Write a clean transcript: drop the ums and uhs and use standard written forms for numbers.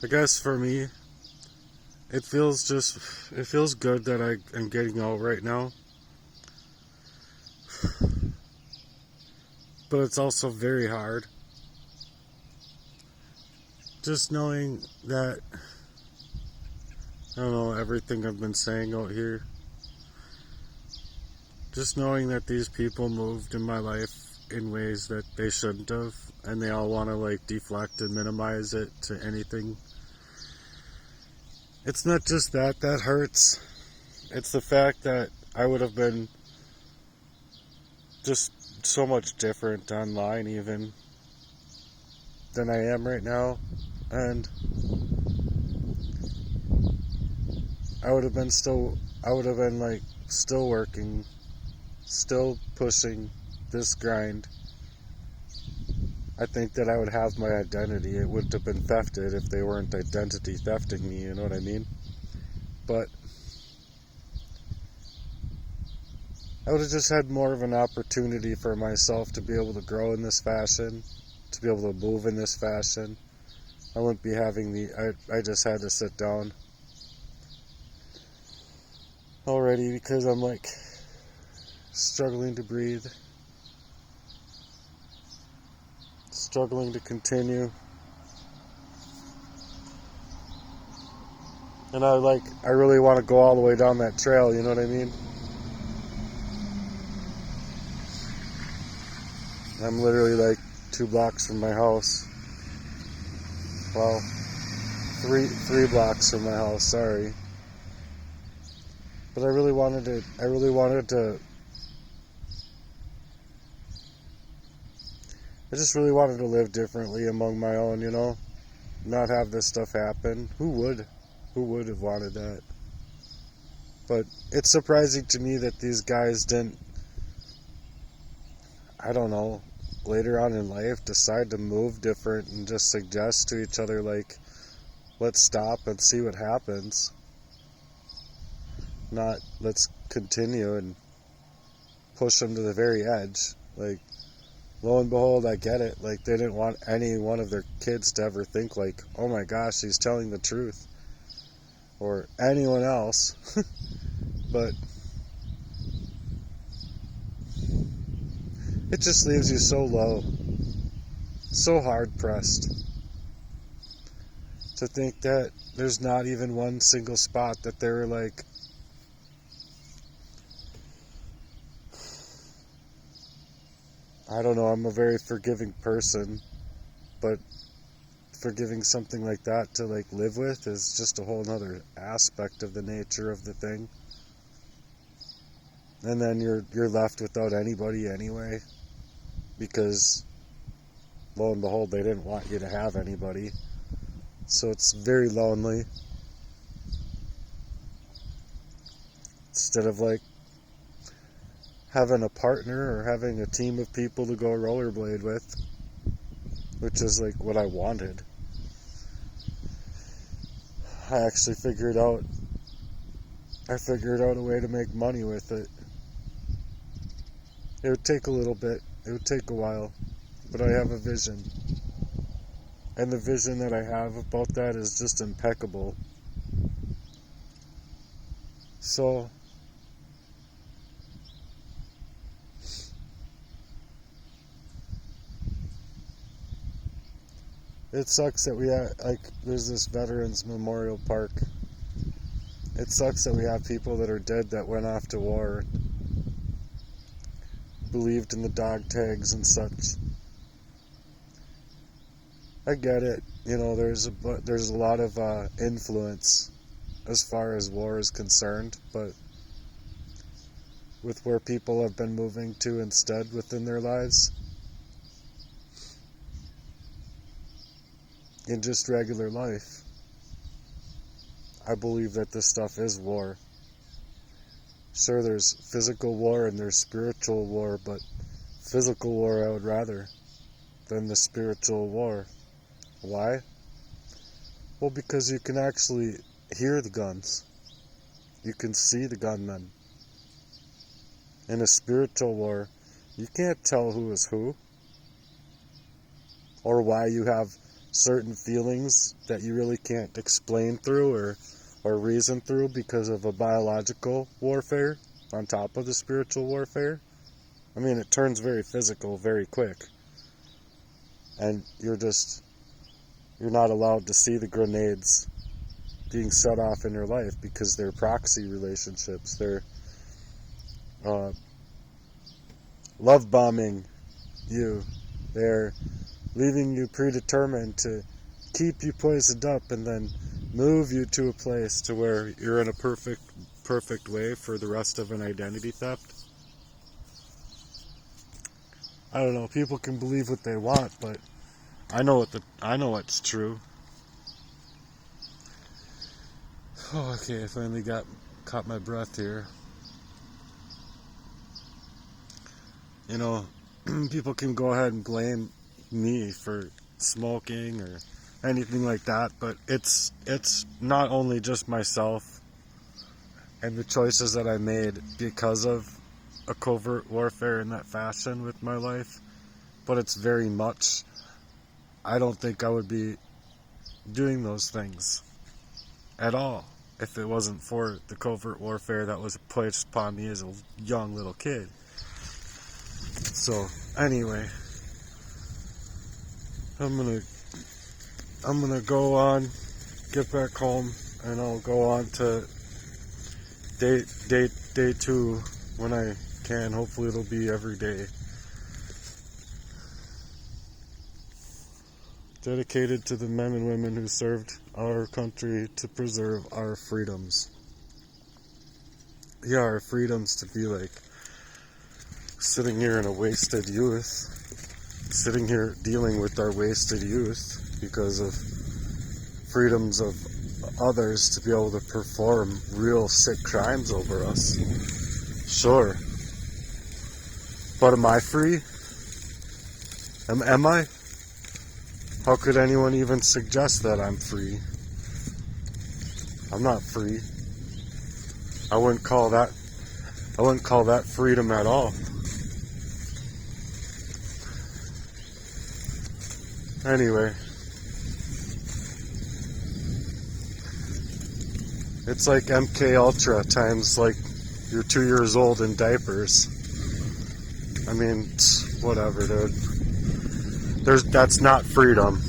I guess for me, it feels good that I am getting out right now. But it's also very hard. Just knowing that, I don't know, everything I've been saying out here. Just knowing that these people moved in my life in ways that they shouldn't have, and they all want to like deflect and minimize it to anything. It's not just that hurts. It's the fact that I would have been just so much different online even than I am right now, and I would have been like still working, still pushing this grind. I think that I would have my identity. It wouldn't have been thefted if they weren't identity thefting me, you know what I mean? But I would have just had more of an opportunity for myself to be able to grow in this fashion, to be able to move in this fashion. I wouldn't be having I just had to sit down already because I'm like struggling to breathe, struggling to continue. And I really want to go all the way down that trail, you know what I mean? I'm literally like 2 blocks from my house. Well, three blocks from my house, sorry. But I just really wanted to live differently among my own, you know? Not have this stuff happen. Who would have wanted that? But it's surprising to me that these guys didn't, I don't know, later on in life decide to move different and just suggest to each other like, let's stop and see what happens. Not let's continue and push them to the very edge. Like, lo and behold, I get it. Like, they didn't want any one of their kids to ever think like, oh my gosh, he's telling the truth. Or anyone else. But it just leaves you so low, so hard pressed to think that there's not even one single spot that they were like, I don't know, I'm a very forgiving person, but forgiving something like that to like live with is just a whole other aspect of the nature of the thing. And then you're left without anybody anyway, because lo and behold, they didn't want you to have anybody. So it's very lonely. Instead of like having a partner or having a team of people to go rollerblade with, which is like what I wanted. I figured out a way to make money with it. It would take a little bit, it would take a while, but I have a vision. And the vision that I have about that is just impeccable. So it sucks that we have, like, there's this Veterans Memorial Park. It sucks that we have people that are dead that went off to war, believed in the dog tags and such. I get it, you know, there's a lot of influence as far as war is concerned, but with where people have been moving to instead within their lives, in just regular life, I believe that this stuff is war. Sure, there's physical war and there's spiritual war, but physical war I would rather than the spiritual war. Why? Well, because you can actually hear the guns. You can see the gunmen. In a spiritual war, you can't tell who is who, or why you have certain feelings that you really can't explain through or reason through because of a biological warfare on top of the spiritual warfare. I mean, it turns very physical very quick. And you're not allowed to see the grenades being set off in your life because they're proxy relationships. They're love bombing you. They're leaving you predetermined to keep you poisoned up and then move you to a place to where you're in a perfect way for the rest of an identity theft. I don't know, people can believe what they want, but I know what's true. Oh, okay, I finally caught my breath here. You know, people can go ahead and blame me for smoking or anything like that, but it's not only just myself and the choices that I made because of a covert warfare in that fashion with my life, but it's very much, I don't think I would be doing those things at all if it wasn't for the covert warfare that was placed upon me as a young little kid. So anyway, I'm gonna go on, get back home, and I'll go on to day 2 when I can. Hopefully it'll be every day. Dedicated to the men and women who served our country to preserve our freedoms. Yeah, our freedoms to be like sitting here in a wasted youth, sitting here dealing with our wasted youth because of freedoms of others to be able to perform real sick crimes over us. Sure. But am I free? Am I? How could anyone even suggest that I'm free? I'm not free. I wouldn't call that freedom at all. Anyway, it's like MK Ultra times like you're 2 years old in diapers. I mean, whatever, dude. That's not freedom.